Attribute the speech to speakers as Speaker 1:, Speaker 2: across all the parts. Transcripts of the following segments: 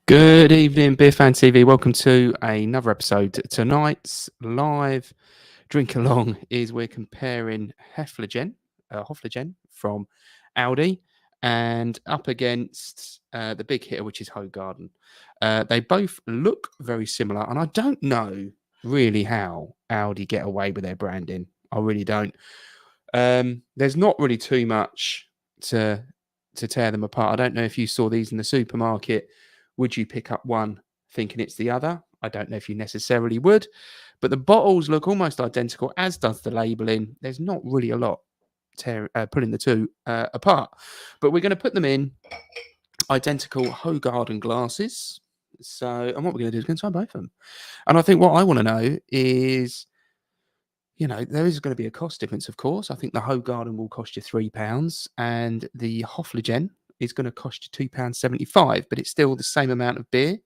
Speaker 1: Good evening, Beer Fan TV. Welcome to another episode. Tonight's live drink along is we're comparing Hofflegen from Audi, and up against the big hitter, which is Hoegaarden. They both look very similar, and I don't know really how Audi get away with their branding. I really don't. There's not really too much to tear them apart. I don't know if you saw these in the supermarket. Would you pick up one thinking it's the other? I don't know if you necessarily would, but the bottles look almost identical, as does the labelling. There's not really a lot pulling the two apart, but we're going to put them in identical Hoegaarden glasses. So, and what we're going to do is going to try both of them. And I think what I want to know is, there is going to be a cost difference, of course. I think the Hoegaarden will cost you £3, and the Hofflegen is going to cost you £2.75, but it's still the same amount of beer,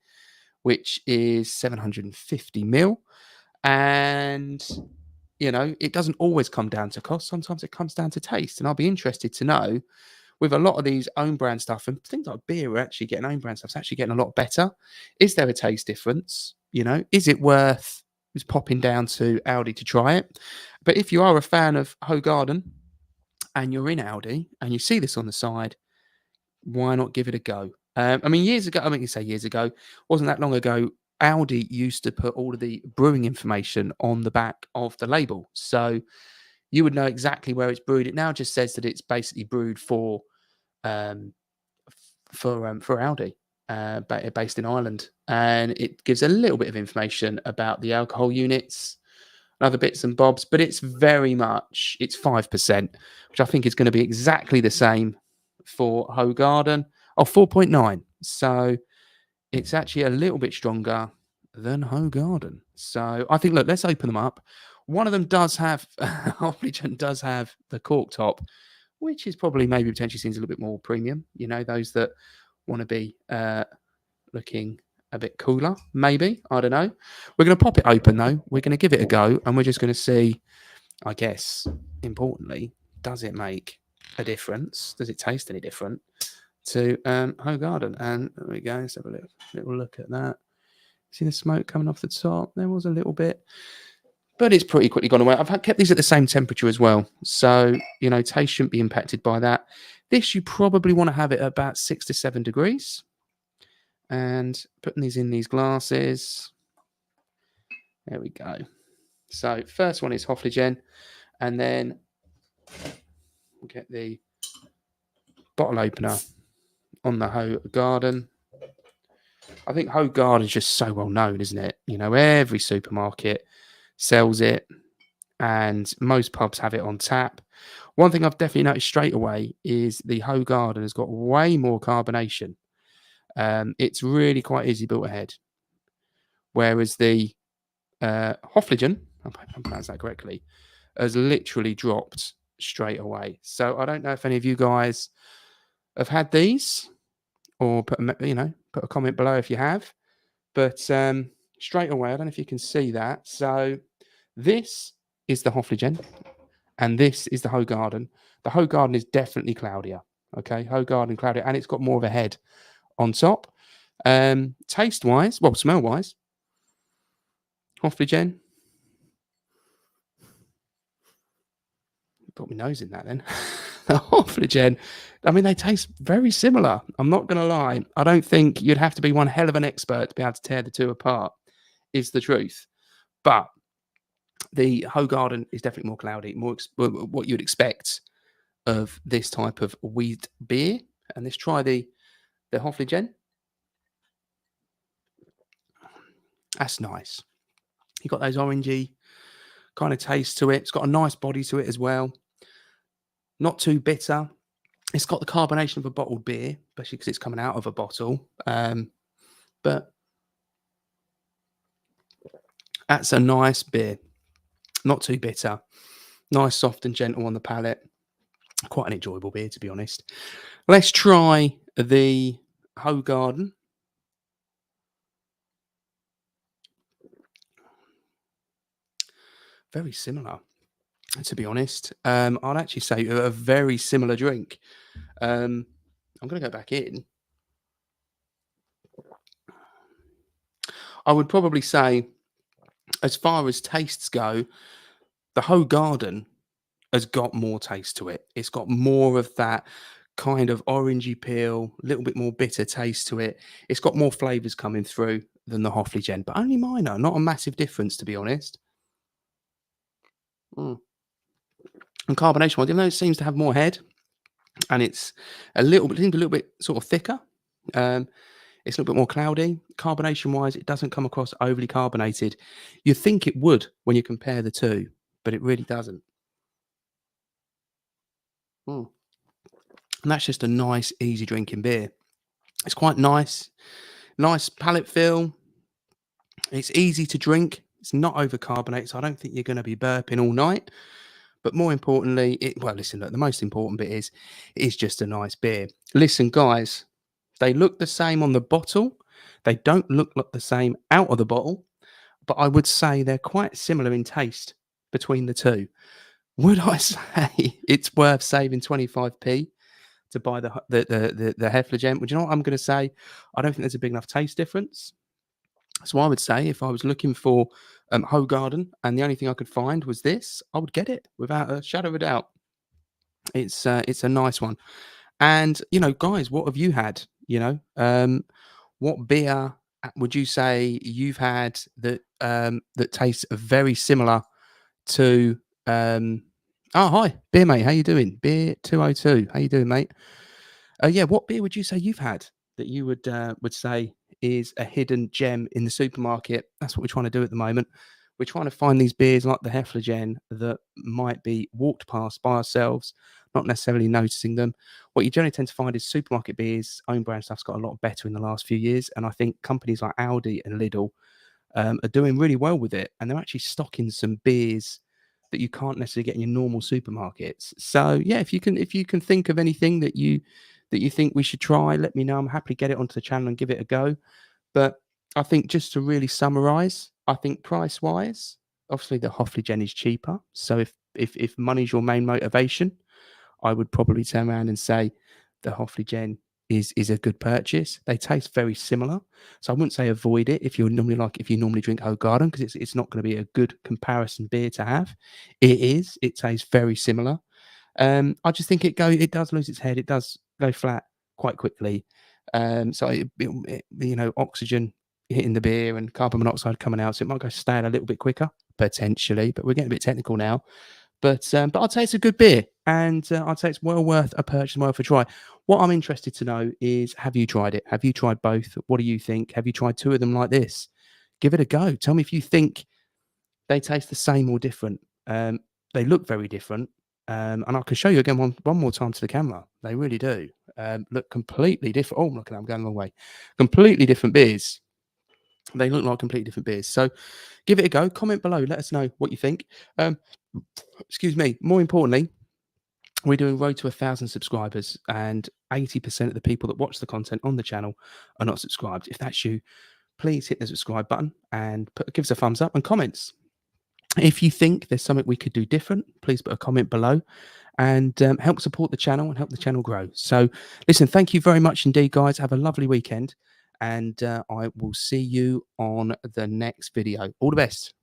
Speaker 1: which is 750 ml. And, it doesn't always come down to cost. Sometimes it comes down to taste. And I'll be interested to know, with a lot of these own brand stuff and things like beer, we're actually getting own brand stuff. It's actually getting a lot better. Is there a taste difference? Is it worth just popping down to Audi to try it? But if you are a fan of Hoegaarden and you're in Audi and you see this on the side, why not give it a go? Years ago, years ago, wasn't that long ago, Audi used to put all of the brewing information on the back of the label. So you would know exactly where it's brewed. It now just says that it's basically brewed for Audi, based in Ireland. And it gives a little bit of information about the alcohol units, other bits and bobs, but it's 5%, which I think is going to be exactly the same for Hoegaarden. 4.9. So it's actually a little bit stronger than Hoegaarden. So I think, look, let's open them up. One of them does have, Hofflegen does have the cork top, which is probably maybe potentially seems a little bit more premium. Those that want to be looking a bit cooler, maybe. I don't know. We're going to pop it open, though. We're going to give it a go, and we're just going to see, I guess, importantly, does it make a difference? Does it taste any different to Hoegaarden? And there we go. Let's have a little look at that. See the smoke coming off the top? There was a little bit, but it's pretty quickly gone away. I've kept these at the same temperature as well, so taste shouldn't be impacted by that. This you probably want to have it at about 6 to 7 degrees. And putting these in these glasses. There we go. So first one is Hofflegen, and then we'll get the bottle opener on the Hoegaarden. I think Hoegaarden is just so well known, isn't it? Every supermarket sells it, and most pubs have it on tap. One thing I've definitely noticed straight away is the Hoegaarden has got way more carbonation. It's really quite easy built ahead. Whereas the Hofflegen, I hope I pronounced that correctly, has literally dropped straight away. So I don't know if any of you guys have had these, or put a comment below if you have. But straight away, I don't know if you can see that. So this is the Hofflegen, and this is the Hoegaarden. The Hoegaarden is definitely cloudier. Okay, Hoegaarden cloudier, and it's got more of a head on top. Taste-wise, well, smell-wise, Hofflegen. Put my nose in that then. The Hofflegen, they taste very similar. I'm not going to lie. I don't think you'd have to be one hell of an expert to be able to tear the two apart, is the truth. But the Hoegaarden is definitely more cloudy, more what you'd expect of this type of wheat beer. And let's try the Hofflegen. That's nice. You've got those orangey kind of taste to it. It's got a nice body to it as well. Not too bitter. It's got the carbonation of a bottled beer, especially because it's coming out of a bottle. But that's a nice beer. Not too bitter. Nice, soft and gentle on the palate. Quite an enjoyable beer, to be honest. Let's try the Hoegaarden. Very similar, to be honest. I'd actually say a very similar drink. I'm going to go back in. I would probably say, as far as tastes go, the Hoegaarden has got more taste to it. It's got more of that kind of orangey peel, a little bit more bitter taste to it. It's got more flavors coming through than the Hofflegen, but only minor, not a massive difference, to be honest. Mm. And carbonation wise, even though it seems to have more head and it's seems a little bit sort of thicker, um, it's a little bit more cloudy. Carbonation wise, it doesn't come across overly carbonated. You think it would when you compare the two, but it really doesn't. Mm. And that's just a nice, easy drinking beer. It's quite nice, nice palate feel. It's easy to drink. It's not overcarbonated, so I don't think you're going to be burping all night. But more importantly, well, listen, look, the most important bit is it is just a nice beer. Listen, guys, they look the same on the bottle. They don't look like the same out of the bottle, but I would say they're quite similar in taste between the two. Would I say it's worth saving 25p to buy the Hefligem? Would you know what I'm going to say? I don't think there's a big enough taste difference. So I would say if I was looking for Hoegaarden and the only thing I could find was this, I would get it without a shadow of a doubt. It's a nice one. And guys, what have you had? What beer would you say you've had that tastes very similar to? Oh, hi, beer mate. How you doing? Beer 202. How you doing, mate? Yeah, what beer would you say you've had that you would say is a hidden gem in the supermarket? That's what we're trying to do at the moment. We're trying to find these beers like the Hefligen that might be walked past by ourselves, not necessarily noticing them. What you generally tend to find is supermarket beers, own brand stuff's got a lot better in the last few years, and I think companies like Aldi and Lidl are doing really well with it, and they're actually stocking some beers that you can't necessarily get in your normal supermarkets. So yeah, if you can think of anything that you think we should try, let me know. I'm happy to get it onto the channel and give it a go. But I think just to really summarize, I think price wise, obviously the Hoffligen is cheaper. So if money's your main motivation, I would probably turn around and say the Hoffligen is a good purchase. They taste very similar. So I wouldn't say avoid it if you normally drink Hoegaarden, because it's not going to be a good comparison beer to have. It is. It tastes very similar. I just think it does lose its head. It does go flat quite quickly. So oxygen hitting the beer and carbon monoxide coming out, so it might go stale a little bit quicker potentially. But we're getting a bit technical now. But I'd say it's a good beer, and I'd say it's well worth a purchase, well worth a try. What I'm interested to know is, have you tried it? Have you tried both? What do you think? Have you tried two of them like this? Give it a go. Tell me if you think they taste the same or different. They look very different. And I can show you again one more time to the camera. They really do look completely different. Oh, look at that, I'm going the wrong way. Completely different beers. They look like completely different beers. So give it a go. Comment below. Let us know what you think. Excuse me. More importantly, we're doing road to 1,000 subscribers, and 80% of the people that watch the content on the channel are not subscribed. If that's you, please hit the subscribe button and give us a thumbs up and comments. If you think there's something we could do different, please put a comment below and help support the channel and help the channel grow. So, listen, thank you very much indeed, guys. Have a lovely weekend, and I will see you on the next video. All the best.